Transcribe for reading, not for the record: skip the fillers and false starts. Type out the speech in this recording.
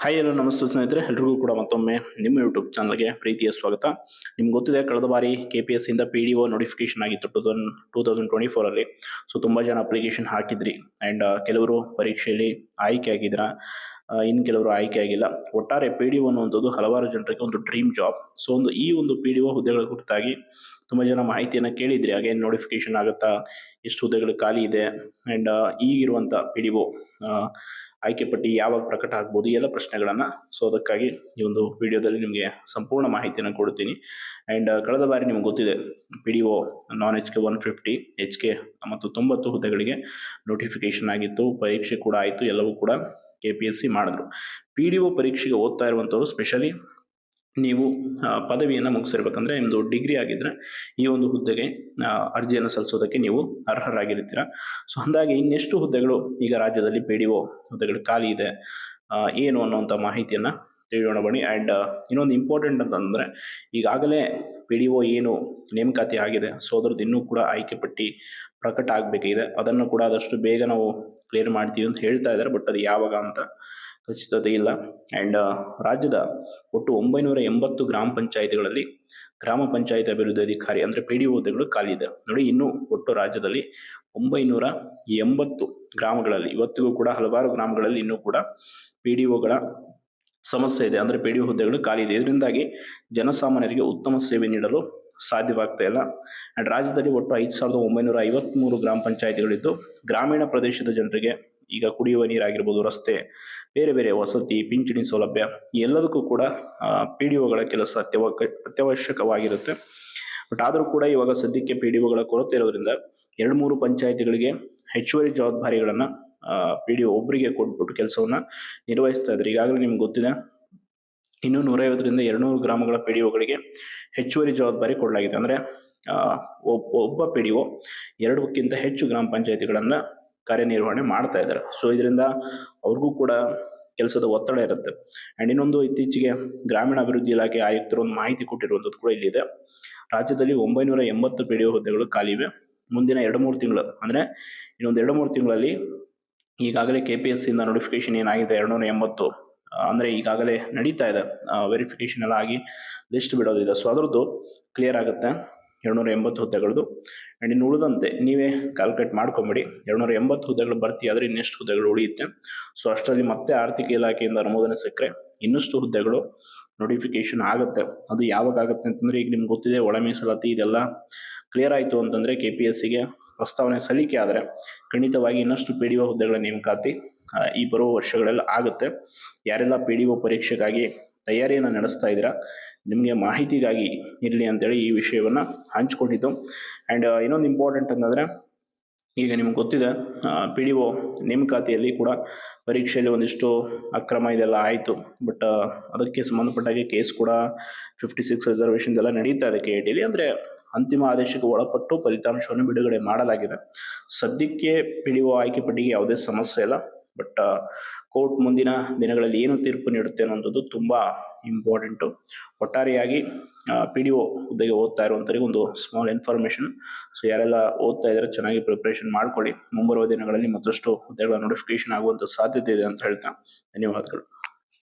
Hi hello ನಮಸ್ತೆ ಸ್ನೇಹಿತರೆ, ಎಲ್ರಿಗೂ ಕೂಡ ಮತ್ತೊಮ್ಮೆ ನಿಮ್ಮ ಯೂಟ್ಯೂಬ್ ಚಾನಲ್ಗೆ ಪ್ರೀತಿಯ ಸ್ವಾಗತ. ನಿಮ್ಗೆ ಗೊತ್ತಿದೆ, ಕಳೆದ ಬಾರಿ KPS ಇಂದ PDO ನೋಟಿಫಿಕೇಶನ್ ಆಗಿತ್ತು 2024 ಅಲ್ಲಿ. ಸೊ ತುಂಬ ಜನ ಅಪ್ಲಿಕೇಶನ್ ಹಾಕಿದ್ರಿ ಆ್ಯಂಡ್ ಕೆಲವರು ಪರೀಕ್ಷೆಯಲ್ಲಿ ಆಯ್ಕೆ ಆಗಿದ್ರ, ಇನ್ನು ಕೆಲವರು ಆಯ್ಕೆ ಆಗಿಲ್ಲ. ಒಟ್ಟಾರೆ PDO ಅನ್ನುವಂಥದ್ದು ಹಲವಾರು ಜನರಿಗೆ ಒಂದು ಡ್ರೀಮ್ ಜಾಬ್. ಸೊ ಈ ಒಂದು PDO ಹುದ್ದೆಗಳ ಕುರಿತಾಗಿ ತುಂಬ ಜನ ಮಾಹಿತಿಯನ್ನು ಕೇಳಿದ್ರಿ. ಹಾಗೇನು ನೋಟಿಫಿಕೇಶನ್ ಆಗುತ್ತಾ, ಎಷ್ಟು ಹುದ್ದೆಗಳು ಖಾಲಿ ಇದೆ, ಆ್ಯಂಡ್ ಈಗಿರುವಂಥ PDO ಆಯ್ಕೆ ಪಟ್ಟಿ ಯಾವಾಗ ಪ್ರಕಟ ಆಗ್ಬೋದು, ಎಲ್ಲ ಪ್ರಶ್ನೆಗಳನ್ನು. ಸೊ ಅದಕ್ಕಾಗಿ ಈ ಒಂದು ವಿಡಿಯೋದಲ್ಲಿ ನಿಮಗೆ ಸಂಪೂರ್ಣ ಮಾಹಿತಿಯನ್ನು ಕೊಡ್ತೀನಿ. ಆ್ಯಂಡ್ ಕಳೆದ ಬಾರಿ ನಿಮ್ಗೆ ಗೊತ್ತಿದೆ, PDO ನಾನ್ HK 150, HK ಮತ್ತು 90 ಹುದ್ದೆಗಳಿಗೆ ನೋಟಿಫಿಕೇಶನ್ ಆಗಿತ್ತು. ಪರೀಕ್ಷೆ ಕೂಡ ಆಯಿತು, ಎಲ್ಲವೂ ಕೂಡ KPSC ಮಾಡಿದ್ರು. PDO ಪರೀಕ್ಷೆಗೆ ಓದ್ತಾ ಇರುವಂಥವ್ರು ಸ್ಪೆಷಲಿ ನೀವು ಪದವಿಯನ್ನು ಮುಗಿಸಿರ್ಬೇಕಂದ್ರೆ, ನಿಮ್ಮದು ಡಿಗ್ರಿ ಆಗಿದ್ದರೆ ಈ ಒಂದು ಹುದ್ದೆಗೆ ಅರ್ಜಿಯನ್ನು ಸಲ್ಲಿಸೋದಕ್ಕೆ ನೀವು ಅರ್ಹರಾಗಿರ್ತೀರ. ಸೊ ಅಂದಾಗೆ ಇನ್ನೆಷ್ಟು ಹುದ್ದೆಗಳು ಈಗ ರಾಜ್ಯದಲ್ಲಿ PDO ಹುದ್ದೆಗಳು ಖಾಲಿ ಇದೆ, ಏನು ಅನ್ನೋಂಥ ಮಾಹಿತಿಯನ್ನು ತಿಳಿಯೋಣ ಬನ್ನಿ. ಆ್ಯಂಡ್ ಇನ್ನೊಂದು ಇಂಪಾರ್ಟೆಂಟ್ ಅಂತಂದರೆ, ಈಗಾಗಲೇ PDO ಏನು ನೇಮಕಾತಿ ಆಗಿದೆ, ಸೊ ಅದ್ರದ್ದು ಇನ್ನೂ ಕೂಡ ಆಯ್ಕೆ ಪಟ್ಟಿ ಪ್ರಕಟ ಆಗಬೇಕಿದೆ. ಅದನ್ನು ಕೂಡ ಆದಷ್ಟು ಬೇಗ ನಾವು ಕ್ಲಿಯರ್ ಮಾಡ್ತೀವಿ ಅಂತ ಹೇಳ್ತಾ ಇದ್ದಾರೆ, ಬಟ್ ಅದು ಯಾವಾಗ ಅಂತ ಖಚಿತತೆ ಇಲ್ಲ. ಆ್ಯಂಡ್ ರಾಜ್ಯದ ಒಟ್ಟು 980 ಗ್ರಾಮ ಪಂಚಾಯಿತಿಗಳಲ್ಲಿ ಗ್ರಾಮ ಪಂಚಾಯತ್ ಅಭಿವೃದ್ಧಿ ಅಧಿಕಾರಿ ಅಂದರೆ PDO ಹುದ್ದೆಗಳು ಖಾಲಿ ಇದೆ. ನೋಡಿ, ಇನ್ನೂ ಒಟ್ಟು ರಾಜ್ಯದಲ್ಲಿ 980 ಗ್ರಾಮಗಳಲ್ಲಿ ಇವತ್ತಿಗೂ ಕೂಡ ಹಲವಾರು ಗ್ರಾಮಗಳಲ್ಲಿ ಇನ್ನೂ ಕೂಡ PDOಗಳ ಸಮಸ್ಯೆ ಇದೆ, ಅಂದರೆ PDO ಹುದ್ದೆಗಳು ಖಾಲಿ ಇದೆ. ಇದರಿಂದಾಗಿ ಜನಸಾಮಾನ್ಯರಿಗೆ ಉತ್ತಮ ಸೇವೆ ನೀಡಲು ಸಾಧ್ಯವಾಗ್ತಾ ಇಲ್ಲ. ಆ್ಯಂಡ್ ರಾಜ್ಯದಲ್ಲಿ ಒಟ್ಟು 5953 ಗ್ರಾಮ ಪಂಚಾಯಿತಿಗಳಿದ್ದು, ಗ್ರಾಮೀಣ ಪ್ರದೇಶದ ಜನರಿಗೆ ಈಗ ಕುಡಿಯುವ ನೀರಾಗಿರ್ಬೋದು, ರಸ್ತೆ, ಬೇರೆ ಬೇರೆ ವಸತಿ, ಪಿಂಚಣಿ ಸೌಲಭ್ಯ ಎಲ್ಲದಕ್ಕೂ ಕೂಡ PDOಗಳ ಕೆಲಸ ಅತ್ಯವಶ್ಯಕವಾಗಿರುತ್ತೆ. ಬಟ್ ಆದರೂ ಕೂಡ ಇವಾಗ ಸದ್ಯಕ್ಕೆ PDOಗಳ ಕೊರತೆ ಇರೋದ್ರಿಂದ 2-3 ಪಂಚಾಯಿತಿಗಳಿಗೆ ಹೆಚ್ಚುವರಿ ಜವಾಬ್ದಾರಿಗಳನ್ನು PDO ಒಬ್ಬರಿಗೆ ಕೊಟ್ಬಿಟ್ಟು ಕೆಲಸವನ್ನು ನಿರ್ವಹಿಸ್ತಾ ಇದ್ದಾರೆ. ಈಗಾಗಲೇ ನಿಮ್ಗೆ ಗೊತ್ತಿದೆ, ಇನ್ನೂ 150ರಿಂದ 200 ಗ್ರಾಮಗಳ PDOಗಳಿಗೆ ಹೆಚ್ಚುವರಿ ಜವಾಬ್ದಾರಿ ಕೊಡಲಾಗಿದೆ. ಅಂದರೆ ಒಬ್ಬ PDO 2ಕ್ಕಿಂತ ಹೆಚ್ಚು ಗ್ರಾಮ ಪಂಚಾಯಿತಿಗಳನ್ನು ಕಾರ್ಯನಿರ್ವಹಣೆ ಮಾಡ್ತಾ ಇದ್ದಾರೆ. ಸೊ ಇದರಿಂದ ಅವ್ರಿಗೂ ಕೂಡ ಕೆಲಸದ ಒತ್ತಡ ಇರುತ್ತೆ. ಆ್ಯಂಡ್ ಇನ್ನೊಂದು, ಇತ್ತೀಚೆಗೆ ಗ್ರಾಮೀಣ ಅಭಿವೃದ್ಧಿ ಇಲಾಖೆ ಆಯುಕ್ತರು ಒಂದು ಮಾಹಿತಿ ಕೊಟ್ಟಿರುವಂಥದ್ದು ಕೂಡ ಇಲ್ಲಿದೆ. ರಾಜ್ಯದಲ್ಲಿ 980 PDO ಹುದ್ದೆಗಳು ಖಾಲಿ ಇವೆ. ಮುಂದಿನ 2-3 ತಿಂಗಳು, ಅಂದರೆ ಇನ್ನೊಂದು 2-3 ತಿಂಗಳಲ್ಲಿ ಈಗಾಗಲೇ KPSC ಇಂದ ನೋಟಿಫಿಕೇಶನ್ ಏನಾಗಿದೆ 280, ಅಂದರೆ ಈಗಾಗಲೇ ನಡೀತಾ ಇದೆ, ವೆರಿಫಿಕೇಶನ್ ಎಲ್ಲ ಆಗಿ ಲಿಸ್ಟ್ ಬಿಡೋದಿದೆ. ಸೊ ಅದರದ್ದು ಕ್ಲಿಯರ್ ಆಗುತ್ತೆ 280 ಹುದ್ದೆಗಳದ್ದು. ಆ್ಯಂಡ್ ಇನ್ನು ಉಳಿದಂತೆ ನೀವೇ ಕ್ಯಾಲ್ಕುಲೇಟ್ ಮಾಡ್ಕೊಂಬಿಡಿ, 280 ಹುದ್ದೆಗಳು ಭರ್ತಿ ಆದರೆ ಇನ್ನೆಷ್ಟು ಹುದ್ದೆಗಳು ಉಳಿಯುತ್ತೆ. ಸೊ ಅಷ್ಟರಲ್ಲಿ ಮತ್ತೆ ಆರ್ಥಿಕ ಇಲಾಖೆಯಿಂದ ಅನುಮೋದನೆ ಸಿಕ್ಕರೆ ಇನ್ನಷ್ಟು ಹುದ್ದೆಗಳು ನೋಟಿಫಿಕೇಶನ್ ಆಗುತ್ತೆ. ಅದು ಯಾವಾಗ ಆಗುತ್ತೆ ಅಂತಂದರೆ, ಈಗ ನಿಮ್ಗೆ ಗೊತ್ತಿದೆ, ಒಳ ಮೀಸಲಾತಿ ಇದೆಲ್ಲ ಕ್ಲಿಯರ್ ಆಯಿತು ಅಂತಂದರೆ KPSCಗೆ ಪ್ರಸ್ತಾವನೆ ಸಲ್ಲಿಕೆ ಆದರೆ ಖಂಡಿತವಾಗಿ ಇನ್ನಷ್ಟು PDO ಹುದ್ದೆಗಳ ನೇಮಕಾತಿ ಈ ಬರುವ ವರ್ಷಗಳೆಲ್ಲ ಆಗುತ್ತೆ. ಯಾರೆಲ್ಲ PDO ಪರೀಕ್ಷೆಗಾಗಿ ತಯಾರಿಯನ್ನು ನಡೆಸ್ತಾ ಇದ್ದೀರಾ, ನಿಮಗೆ ಮಾಹಿತಿಗಾಗಿ ಇರಲಿ ಅಂತೇಳಿ ಈ ವಿಷಯವನ್ನು ಹಂಚ್ಕೊಂಡಿದ್ದು. ಆ್ಯಂಡ್ ಇನ್ನೊಂದು ಇಂಪಾರ್ಟೆಂಟ್ ಅಂತಂದರೆ, ಈಗ ನಿಮ್ಗೆ ಗೊತ್ತಿದೆ, PDO ನೇಮಕಾತಿಯಲ್ಲಿ ಕೂಡ ಪರೀಕ್ಷೆಯಲ್ಲಿ ಒಂದಿಷ್ಟು ಅಕ್ರಮ ಇದೆಲ್ಲ ಆಯಿತು. ಬಟ್ ಅದಕ್ಕೆ ಸಂಬಂಧಪಟ್ಟಾಗೆ ಕೇಸ್ ಕೂಡ 56 ರಿಸರ್ವೇಷನ್ಸ್ ಎಲ್ಲ ನಡೀತಾ ಇದೆ KITಲಿ. ಅಂದರೆ ಅಂತಿಮ ಆದೇಶಕ್ಕೆ ಒಳಪಟ್ಟು ಫಲಿತಾಂಶವನ್ನು ಬಿಡುಗಡೆ ಮಾಡಲಾಗಿದೆ. ಸದ್ಯಕ್ಕೆ PDO ಆಯ್ಕೆ ಪಟ್ಟಿಗೆ ಯಾವುದೇ ಸಮಸ್ಯೆ ಇಲ್ಲ. ಬಟ್ ಕೋರ್ಟ್ ಮುಂದಿನ ದಿನಗಳಲ್ಲಿ ಏನು ತೀರ್ಪು ನೀಡುತ್ತೆ ಅನ್ನೋಂಥದ್ದು ತುಂಬ ಇಂಪಾರ್ಟೆಂಟು. ಒಟ್ಟಾರೆಯಾಗಿ PDO ಹುದ್ದೆಗೆ ಓದ್ತಾ ಇರುವಂಥವ್ರಿಗೆ ಒಂದು ಸ್ಮಾಲ್ ಇನ್ಫಾರ್ಮೇಷನ್. ಸೊ ಯಾರೆಲ್ಲ ಓದ್ತಾ ಇದ್ದಾರೆ ಚೆನ್ನಾಗಿ ಪ್ರಿಪ್ರೇಷನ್ ಮಾಡ್ಕೊಳ್ಳಿ. ಮುಂಬರುವ ದಿನಗಳಲ್ಲಿ ಮತ್ತಷ್ಟು ಹುದ್ದೆಗಳ ನೋಟಿಫಿಕೇಶನ್ ಆಗುವಂಥ ಸಾಧ್ಯತೆ ಇದೆ ಅಂತ ಹೇಳ್ತಾ ಧನ್ಯವಾದಗಳು.